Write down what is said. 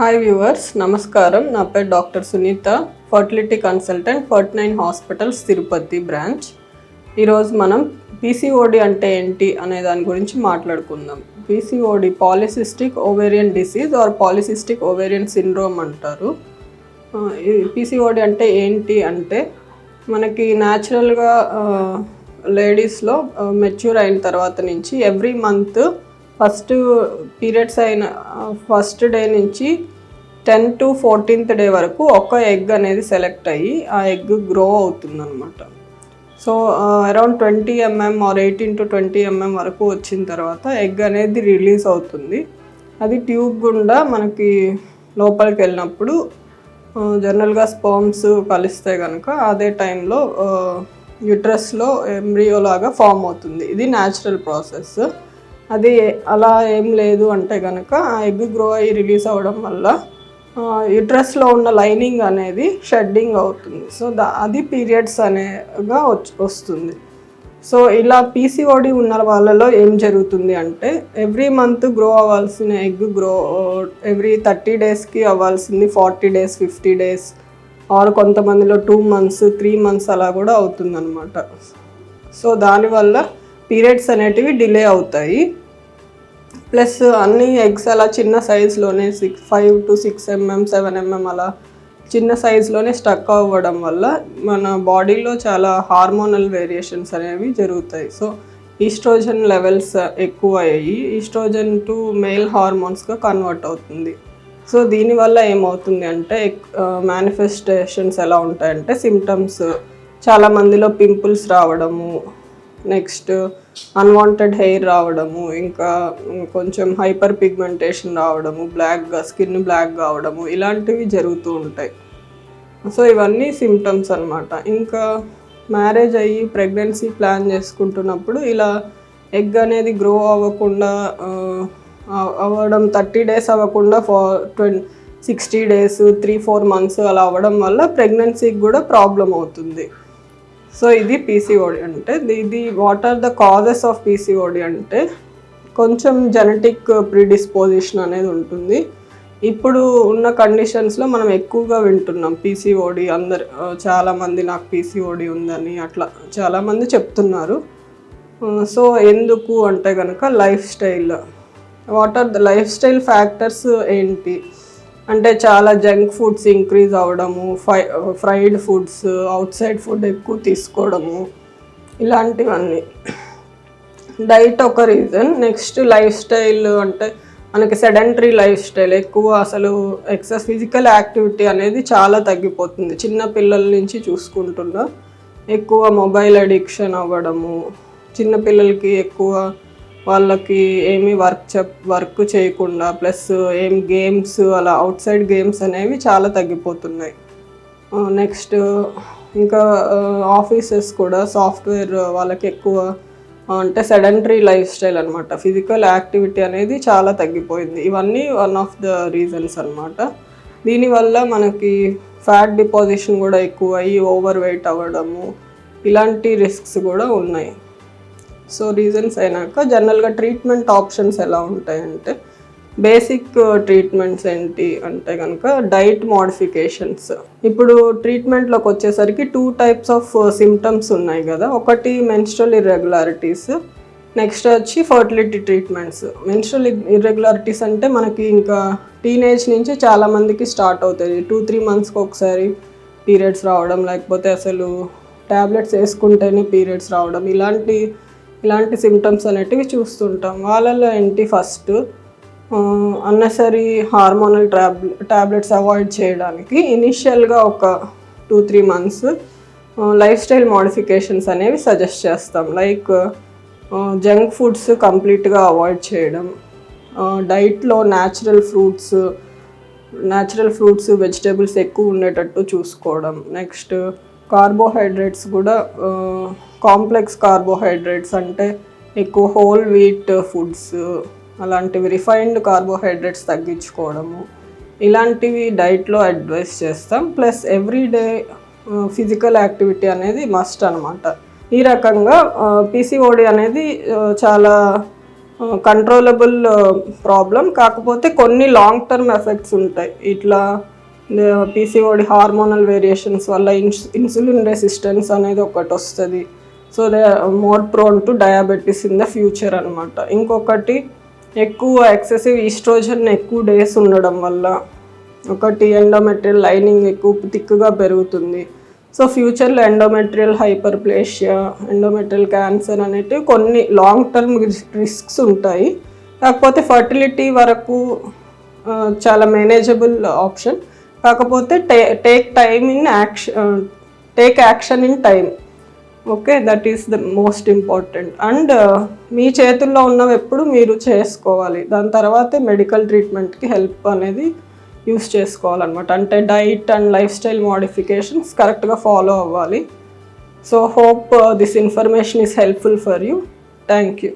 Hi viewers, నమస్కారం. నా పేరు doctor Sunitha, fertility consultant, 49 hospitals Tirupati branch. ఈరోజు మనం పీసీఓడి అంటే ఏంటి అనే దాని గురించి మాట్లాడుకుందాం. PCOD polycystic ovarian disease or polycystic ovarian syndrome అంటారు. ఈ పీసీఓడి అంటే ఏంటి అంటే మనకి న్యాచురల్గా లేడీస్లో మెచ్యూర్ అయిన తర్వాత నుంచి ఎవ్రీ మంత్ ఫస్ట్ పీరియడ్స్ అయిన ఫస్ట్ డే నుంచి 10 to 14th డే వరకు ఒక ఎగ్ అనేది సెలెక్ట్ అయ్యి ఆ ఎగ్ గ్రో అవుతుంది అనమాట. So around 20 mm or 18 to 20 mm వరకు వచ్చిన తర్వాత ఎగ్ అనేది రిలీజ్ అవుతుంది. అది ట్యూబ్ గుండా మనకి లోపలికి వెళ్ళినప్పుడు జనరల్గా స్పర్మ్స్ కలిస్తే కనుక అదే టైంలో యూట్రస్లో ఎంబ్రియో లాగా ఫామ్ అవుతుంది. ఇది న్యాచురల్ ప్రాసెస్. అది అలా ఏం లేదు అంటే కనుక ఆ ఎగ్ గ్రో అయ్యి రిలీజ్ అవ్వడం వల్ల యూట్రస్లో ఉన్న లైనింగ్ అనేది షెడ్డింగ్ అవుతుంది. సో అది పీరియడ్స్ అనేగా వస్తుంది. సో ఇలా పీసీఓడి ఉన్న వాళ్ళలో ఏం జరుగుతుంది అంటే ఎవ్రీ మంత్ గ్రో అవ్వాల్సిన ఎగ్ ఎవ్రీ 30 daysకి అవ్వాల్సింది 40 days 50 days ఆర్ కొంతమందిలో 2 months 3 months అలా కూడా అవుతుందన్నమాట. సో దానివల్ల పీరియడ్స్ అనేటివి డిలే అవుతాయి. ప్లస్ అన్ని ఎగ్స్ అలా చిన్న సైజులోనే 5 to 6 mm 7 mm అలా చిన్న సైజులోనే స్టక్ అవ్వడం వల్ల మన బాడీలో చాలా హార్మోనల్ వేరియేషన్స్ అనేవి జరుగుతాయి. సో ఈస్ట్రోజన్ లెవెల్స్ ఎక్కువ అయ్యి ఈస్ట్రోజన్ టు మేల్ హార్మోన్స్గా కన్వర్ట్ అవుతుంది. సో దీనివల్ల ఏమవుతుంది అంటే మేనిఫెస్టేషన్స్ ఎలా ఉంటాయంటే సిమ్టమ్స్ చాలామందిలో పింపుల్స్ రావడము, నెక్స్ట్ అన్వాంటెడ్ హెయిర్ రావడము, ఇంకా కొంచెం హైపర్ పిగ్మెంటేషన్ రావడము, స్కిన్ బ్లాక్ కావడము, ఇలాంటివి జరుగుతూ ఉంటాయి. సో ఇవన్నీ సిమ్టమ్స్ అన్నమాట. ఇంకా మ్యారేజ్ అయ్యి ప్రెగ్నెన్సీ ప్లాన్ చేసుకుంటున్నప్పుడు ఇలా ఎగ్ అనేది గ్రో అవ్వకుండా అవ్వడం 30 days అవ్వకుండా 60 days 3-4 months అలా అవ్వడం వల్ల ప్రెగ్నెన్సీకి కూడా ప్రాబ్లం అవుతుంది. సో ఇది పీసీఓడి అంటే. ఇది what are the causes of PCOD అంటే కొంచెం జెనెటిక్ ప్రీడిస్పోజిషన్ అనేది ఉంటుంది. ఇప్పుడు ఉన్న కండిషన్స్లో మనం ఎక్కువగా వింటున్నాం పీసీఓడి. చాలామంది నాకు పీసీఓడి ఉందని అట్లా చాలామంది చెప్తున్నారు. సో ఎందుకు అంటే కనుక life style. What are the life style factors ఏంటి అంటే చాలా జంక్ ఫుడ్స్ ఇంక్రీజ్ అవ్వడము, fried foods, outside food ఎక్కువ తీసుకోవడము, ఇలాంటివన్నీ. డైట్ ఒక రీజన్. నెక్స్ట్ లైఫ్ స్టైల్ అంటే మనకి సెడెంటరీ లైఫ్ స్టైల్ ఎక్కువ, అసలు ఫిజికల్ యాక్టివిటీ అనేది చాలా తగ్గిపోతుంది. చిన్న పిల్లల నుంచి చూసుకుంటున్నా ఎక్కువ మొబైల్ అడిక్షన్ అవ్వడము, చిన్నపిల్లలకి ఎక్కువ వాళ్ళకి ఏమి వర్క్ చేయకుండా, ప్లస్ ఏం గేమ్స్ అలా అవుట్ సైడ్ గేమ్స్ అనేవి చాలా తగ్గిపోతున్నాయి. నెక్స్ట్ ఇంకా ఆఫీసెస్ కూడా సాఫ్ట్వేర్ వాళ్ళకి ఎక్కువ అంటే సెడెంటరీ లైఫ్ స్టైల్ అనమాట. ఫిజికల్ యాక్టివిటీ అనేది చాలా తగ్గిపోయింది. ఇవన్నీ వన్ ఆఫ్ ద రీజన్స్ అనమాట. దీనివల్ల మనకి ఫ్యాట్ డిపాజిషన్ కూడా ఎక్కువ అయ్యి ఓవర్ వెయిట్ అవ్వడము, ఇలాంటి రిస్క్స్ కూడా ఉన్నాయి. సో రీజన్స్ అయినాక జనరల్గా ట్రీట్మెంట్ ఆప్షన్స్ ఎలా ఉంటాయంటే బేసిక్ ట్రీట్మెంట్స్ ఏంటి అంటే కనుక డైట్ మోడిఫికేషన్స్. ఇప్పుడు ట్రీట్మెంట్లోకి వచ్చేసరికి 2 types ఆఫ్ సిమ్టమ్స్ ఉన్నాయి కదా. ఒకటి మెన్స్ట్రల్ ఇర్రెగ్యులారిటీస్, నెక్స్ట్ వచ్చి ఫర్టిలిటీ ట్రీట్మెంట్స్. మెన్స్ట్రల్ ఇర్రెగ్యులారిటీస్ అంటే మనకి ఇంకా టీనేజ్ నుంచి చాలామందికి స్టార్ట్ అవుతుంది. 2-3 monthsకి ఒకసారి పీరియడ్స్ రావడం, లేకపోతే అసలు ట్యాబ్లెట్స్ వేసుకుంటేనే పీరియడ్స్ రావడం, ఇలాంటి సిమ్టమ్స్ అనేటివి చూస్తుంటాం. వాళ్ళలో ఏంటి first unnecessary hormonal tablets avoid చేయడానికి ఇనిషియల్గా ఒక 2-3 months లైఫ్ స్టైల్ మోడిఫికేషన్స్ అనేవి సజెస్ట్ చేస్తాం. లైక్ జంక్ ఫుడ్స్ కంప్లీట్గా అవాయిడ్ చేయడం, డైట్లో న్యాచురల్ ఫ్రూట్స్ వెజిటేబుల్స్ ఎక్కువ ఉండేటట్టు చూసుకోవడం. నెక్స్ట్ కార్బోహైడ్రేట్స్ కూడా కాంప్లెక్స్ కార్బోహైడ్రేట్స్ అంటే ఎక్కువ హోల్ వీట్ ఫుడ్స్, అలాంటివి రిఫైన్డ్ కార్బోహైడ్రేట్స్ తగ్గించుకోవడము, ఇలాంటివి డైట్లో అడ్వైస్ చేస్తాం. ప్లస్ ఎవ్రీడే ఫిజికల్ యాక్టివిటీ అనేది మస్ట్ అనమాట. ఈ రకంగా పీసీఓడి అనేది చాలా కంట్రోలబుల్ ప్రాబ్లం. కాకపోతే కొన్ని లాంగ్ టర్మ్ ఎఫెక్ట్స్ ఉంటాయి. ఇట్లా పీసీఓడి హార్మోనల్ వేరియేషన్స్ వల్ల ఇన్సులిన్ రెసిస్టెన్స్ అనేది ఒకటి వస్తుంది. So they more prone to diabetes in the future అనమాట. ఇంకొకటి ఎక్కువ ఎక్సెసివ్ ఈస్ట్రోజన్ ఎక్కువ డేస్ ఉండడం వల్ల ఒకటి ఎండోమెట్రియల్ లైనింగ్ ఎక్కువ థిక్గా పెరుగుతుంది. సో ఫ్యూచర్లో ఎండోమెట్రియల్ హైపర్ప్లేషియా, ఎండోమెట్రియల్ క్యాన్సర్ అనేటివి కొన్ని లాంగ్ టర్మ్ రిస్క్స్ ఉంటాయి. కాకపోతే ఫర్టిలిటీ వరకు చాలా మేనేజబుల్ ఆప్షన్. కాకపోతే take action in time. Okay, that is the most important. And మీ చేతుల్లో ఉన్నవి ఎప్పుడు మీరు చేసుకోవాలి. దాని తర్వాతే మెడికల్ ట్రీట్మెంట్కి హెల్ప్ అనేది యూస్ చేసుకోవాలన్నమాట. అంటే diet and life style modifications కరెక్ట్గా ఫాలో అవ్వాలి. So hope this information is helpful for you. Thank you.